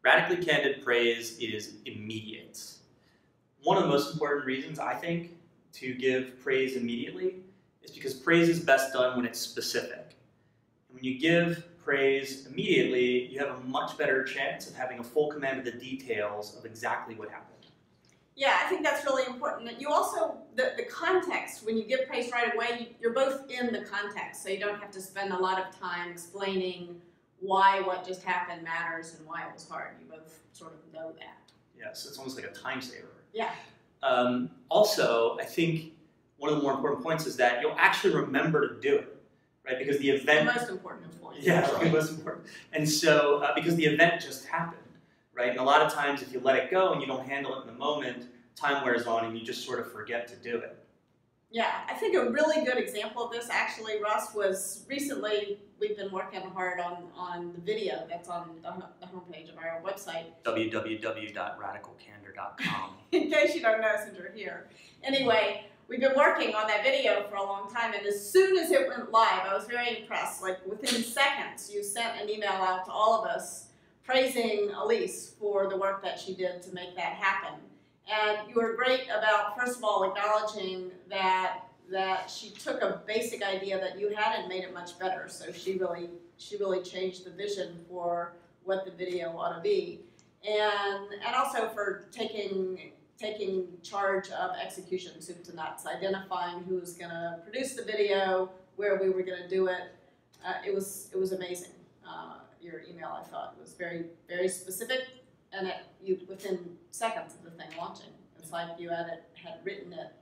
Radically candid praise is immediate. One of the most important reasons, I think, to give praise immediately is because praise is best done when it's specific. And when you give praise immediately, you have a much better chance of having a full command of the details of exactly what happened. Yeah, I think that's really important. You also, the context, when you give praise right away, you're both in the context, so you don't have to spend a lot of time explaining why what just happened matters and why it was hard. You both sort of know that. Yes, it's almost like a time saver. Yeah. Also, I think one of the more important points is that you'll actually remember to do it, right? Because the event... The most important point. Yeah, right. The most important. And so, because the event just happened, right? And a lot of times if you let it go and you don't handle it in the moment, time wears on and you just sort of forget to do it. Yeah, I think a really good example of this actually, Russ, was recently we've been working hard on the video that's on the homepage of our website. www.radicalcandor.com. In case you don't know since you're here. Anyway, we've been working on that video for a long time, and as soon as it went live, I was very impressed. Like within seconds, you sent an email out to all of us praising Elise for the work that she did to make that happen. And you were great about, first of all, acknowledging that she took a basic idea that you had and made it much better. So she really changed the vision for what the video ought to be, and also for taking charge of execution, soup to nuts, identifying who was going to produce the video, where we were going to do it. It was amazing. Your email, I thought, was very, very specific, and within seconds of the thing launching. It's like you had written it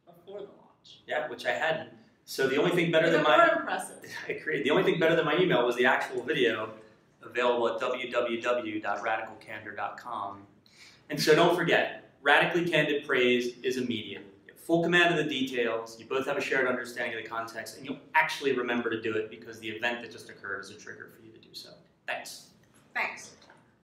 before the launch. Yeah, which I hadn't. So the only thing better than more impressive. I agree. The only thing better than my email was the actual video, available at www.radicalcandor.com. And so don't forget, radically candid praise is immediate. You have full command of the details, you both have a shared understanding of the context, and you'll actually remember to do it because the event that just occurred is a trigger for you to do so. Thanks. Thanks.